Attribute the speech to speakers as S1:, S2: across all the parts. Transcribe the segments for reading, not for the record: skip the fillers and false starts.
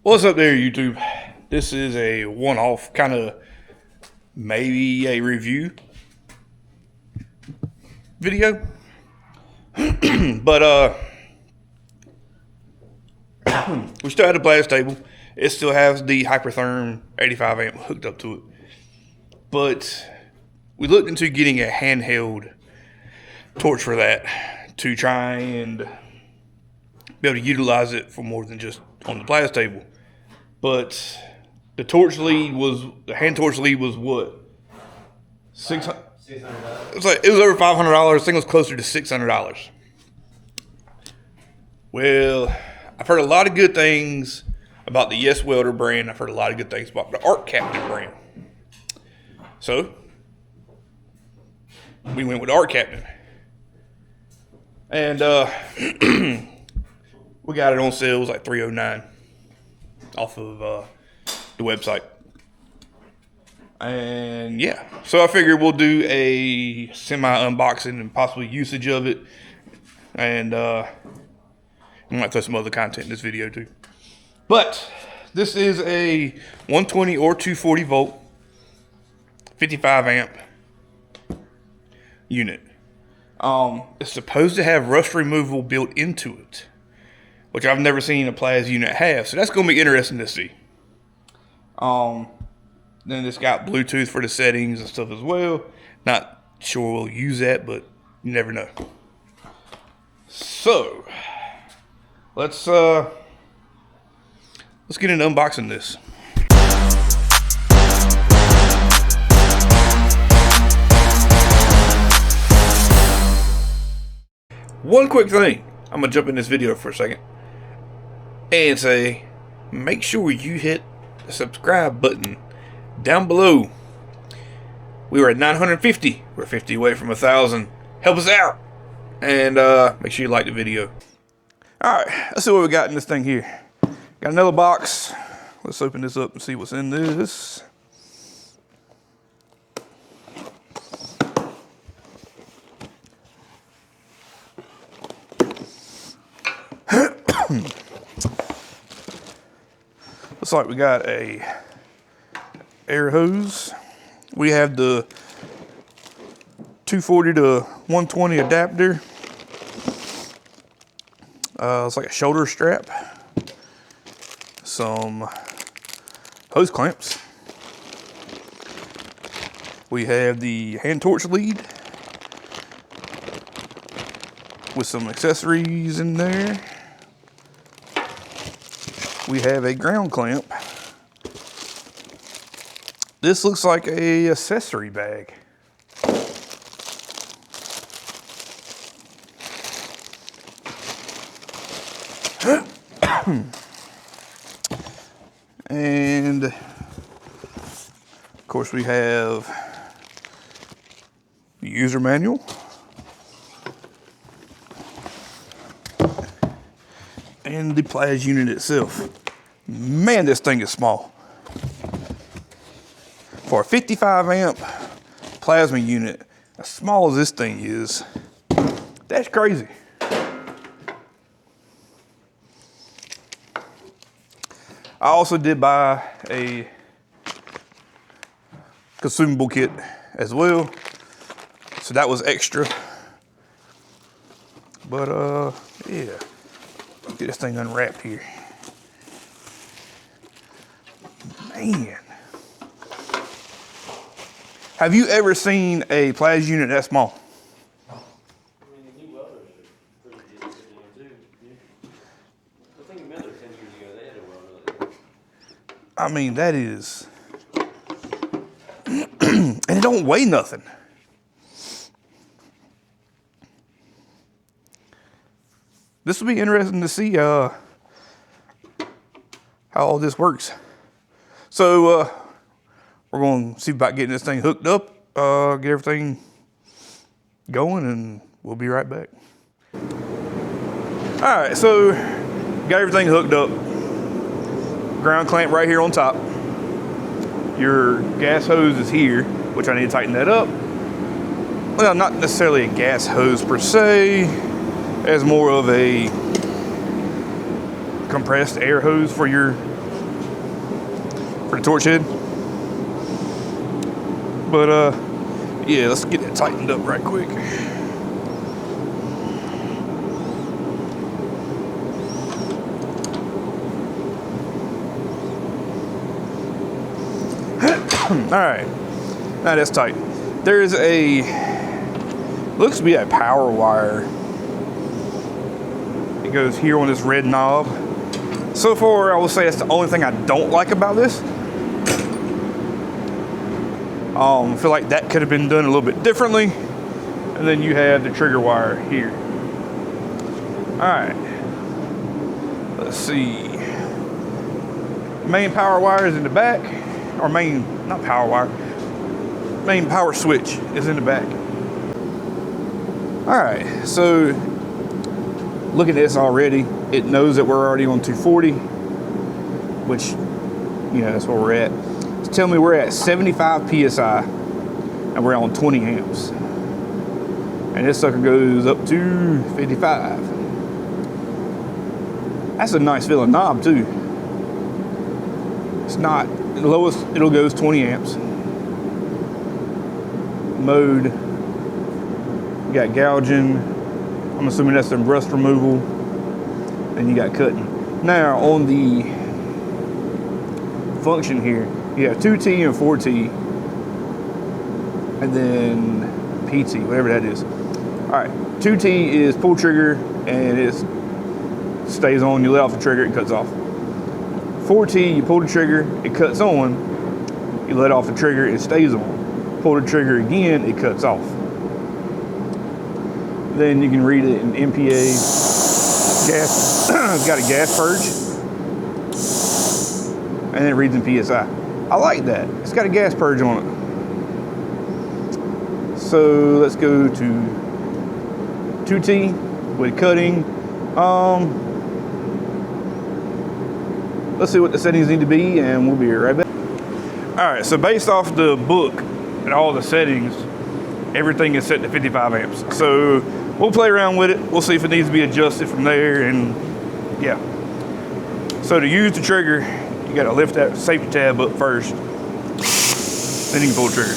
S1: What's up there, YouTube? This is a one-off, kind of maybe a review video. But we still have the blast table. It still has the Hypertherm 85 amp hooked up to it. But we looked into getting a handheld torch for that to try and be able to utilize it for more than just on the blast table. But the hand torch lead was what? $600. It was over $500. I think it was closer to $600. Well, I've heard a lot of good things about the Yes Welder brand. I've heard a lot of good things about the ARCCAPTAIN brand. So we went with ARCCAPTAIN, and we got it on sale. It was like $309 off of the website. And yeah, so I figured we'll do a semi-unboxing and possibly usage of it. And I might throw some other content in this video too. But this is a 120 or 240 volt, 55 amp unit. It's supposed to have rust removal built into it, which I've never seen a Plas unit have. So that's going to be interesting to see. Then it's got Bluetooth for the settings and stuff as well. Not sure we'll use that, but you never know. So let's get into unboxing this. One quick thing. I'm gonna jump in this video for a second and say, make sure you hit the subscribe button down below. We were at 950. We're 50 away from 1,000. Help us out, and make sure you like the video. All right, let's see what we got in this thing here. Got another box. Let's open this up and see what's in this. Looks like we got a air hose. We have the 240 to 120 adapter. It's like a shoulder strap. Some hose clamps. We have the hand torch lead with some accessories in there. We have a ground clamp. This looks like a accessory bag. And of course we have the user manual. And the Plas unit itself. Man, this thing is small. For a 55 amp plasma unit, as small as this thing is, that's crazy. I also did buy a consumable kit as well, so that was extra. But yeah, let's get this thing unwrapped here. Man, have you ever seen a Plas unit that small?
S2: I mean, the new welders are pretty decent too. I think another 10 years ago they had a welder.
S1: I mean, that is, and it don't weigh nothing. This will be interesting to see how all this works. So we're going to see about getting this thing hooked up, get everything going, and we'll be right back. All right, so got everything hooked up. Ground clamp right here on top. Your gas hose is here, which I need to tighten that up. Well, not necessarily a gas hose per se, as more of a compressed air hose for your for the torch head. But yeah, let's get it tightened up right quick. Alright, now that's tight. There's looks to be a power wire. It goes here on this red knob. So far, I will say that's the only thing I don't like about this. I feel like that could have been done a little bit differently. And then you have the trigger wire here. Alright, let's see. Main power wire is in the back. Or not power wire, main power switch is in the back. All right, so look at this already. It knows that we're already on 240, which, you know, that's where we're at. So tell me we're at 75 PSI and we're on 20 amps. And this sucker goes up to 55. That's a nice feeling knob too. It's not, the lowest it'll go is 20 amps. Mode, you got gouging. I'm assuming that's some rust removal. And you got cutting. Now on the function here, you have 2T and 4T. And then PT, whatever that is. All right, 2T is pull trigger and it stays on. You let off the trigger, it cuts off. 4T, you pull the trigger, it cuts on. You let off the trigger, it stays on. Pull the trigger again, it cuts off. Then you can read it in MPA. Gas, it's got a gas purge. And it reads in PSI. I like that. It's got a gas purge on it. So let's go to 2T with cutting. Let's see what the settings need to be and we'll be right back. All right, so based off the book and all the settings, everything is set to 55 amps. So we'll play around with it. We'll see if it needs to be adjusted from there and yeah. So to use the trigger, you gotta lift that safety tab up first. Then you can pull the trigger.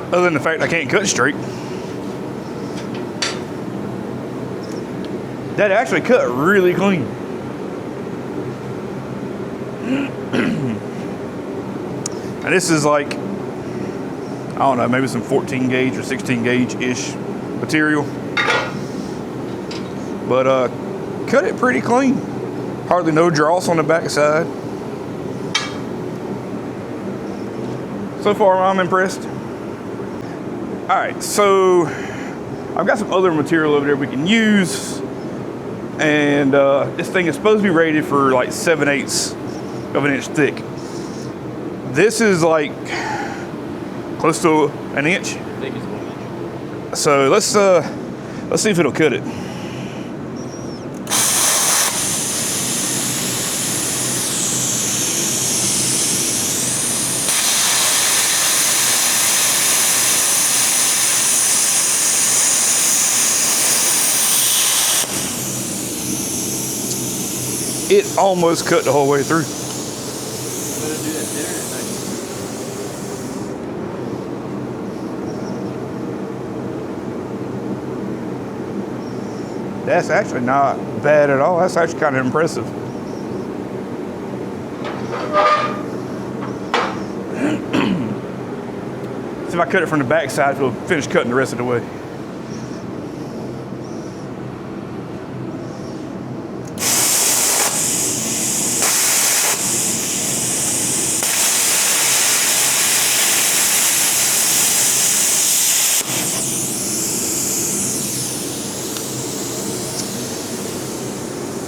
S1: Other than the fact I can't cut straight. That actually cut really clean. And this is like, I don't know, maybe some 14 gauge or 16 gauge-ish material. But cut it pretty clean. Hardly no dross on the back side. So far, I'm impressed. All right, so I've got some other material over there we can use. And this thing is supposed to be rated for like 7/8 of an inch thick. This is like close to an inch.
S2: I think it's 1 inch.
S1: So let's see if it'll cut it. It almost cut the whole way through.
S2: I'm gonna do that dinner tonight.
S1: That's actually not bad at all. That's actually kind of impressive. See if I cut it from the back side, it'll finish cutting the rest of the way.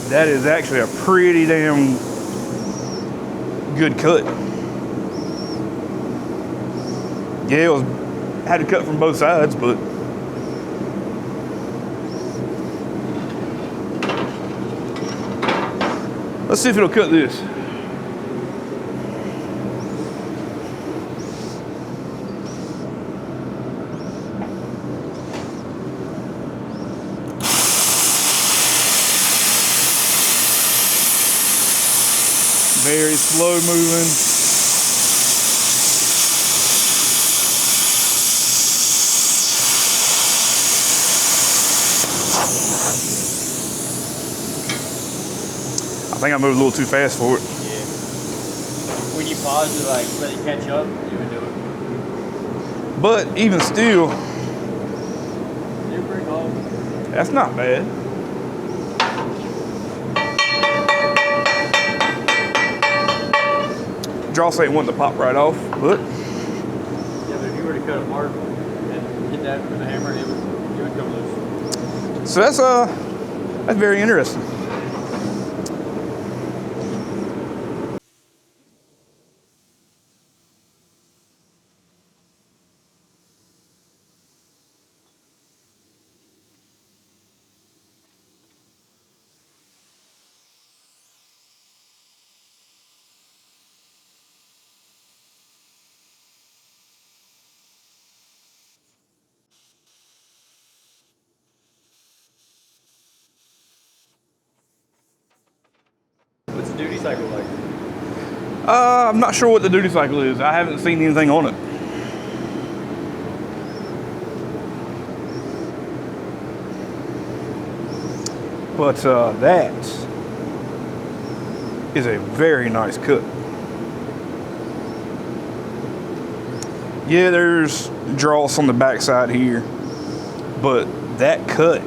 S1: That is actually a pretty damn good cut. Yeah, it was had to cut from both sides, but let's see if it'll cut this. Very slow moving. I think I moved a little too fast for it.
S2: Yeah. When you pause to like let it catch up, you would do it.
S1: But even still,
S2: You're pretty low.
S1: that's not bad. Dross ain't wanting to pop right off, but
S2: Yeah, but if you were to cut apart and hit that with a hammer, it would come loose.
S1: so that's very interesting.
S2: What's the duty cycle like?
S1: I'm not sure what the duty cycle is. I haven't seen anything on it. But that is a very nice cut. Yeah, there's dross on the backside here, but that cut.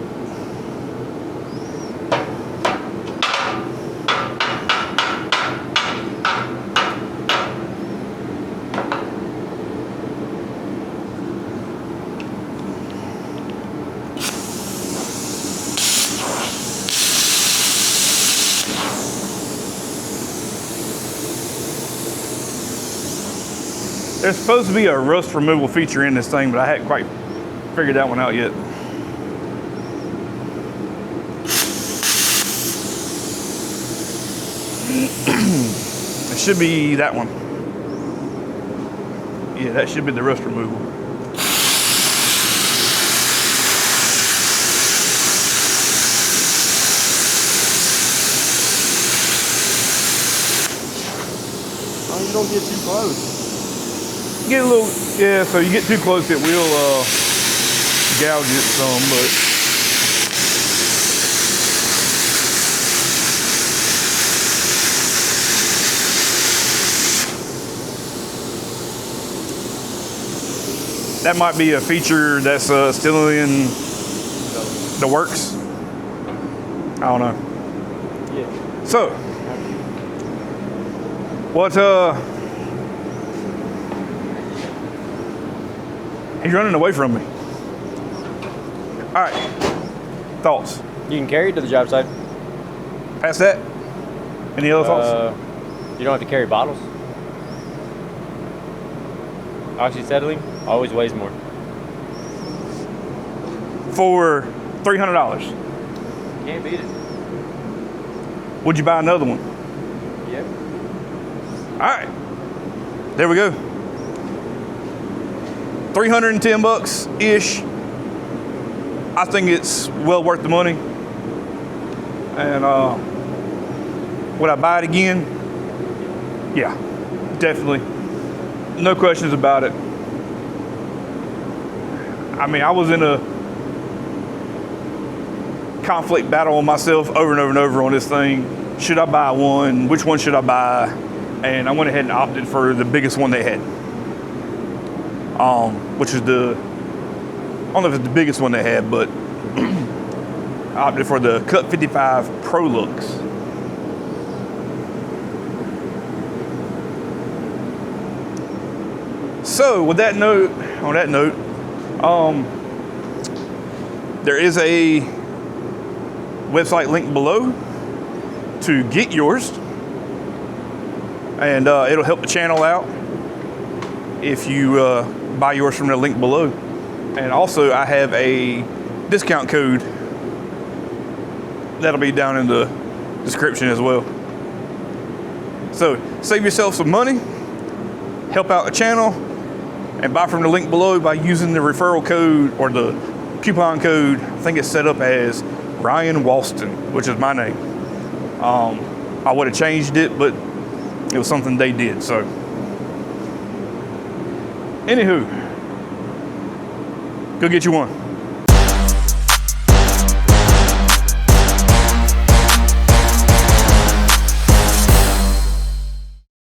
S1: There's supposed to be a rust removal feature in this thing, but I hadn't quite figured that one out yet. It should be that one. Yeah, that should be the rust removal.
S2: Oh, you don't get too close.
S1: Get a little, yeah, so you get too close, it will gouge it some, but that might be a feature that's still in the works. I don't know.
S2: Yeah.
S1: So, what, he's running away from me. All right, thoughts?
S2: You can carry it to the job site.
S1: Past that? Any other thoughts?
S2: You don't have to carry bottles. Oxyacetylene always weighs more.
S1: For $300,
S2: Can't beat it.
S1: would you buy another one?
S2: Yep.
S1: All right, there we go. 310 bucks ish. I think it's well worth the money. And would I buy it again? Yeah, definitely. No questions about it. I mean, I was in a conflict battle with myself over and over and over on this thing. Should I buy one? Which one should I buy? And I went ahead and opted for the biggest one they had. Which is I don't know if it's the biggest one they had, but I opted for the Cut55 PROLUX. So on that note, there is a website link below. to get yours, and it'll help the channel out if you buy yours from the link below. And also I have a discount code that'll be down in the description as well. So save yourself some money, help out the channel, and buy from the link below by using the referral code or the coupon code. I think it's set up as Ryan Walston, which is my name. I would have changed it, but it was something they did. So anywho, go get you one.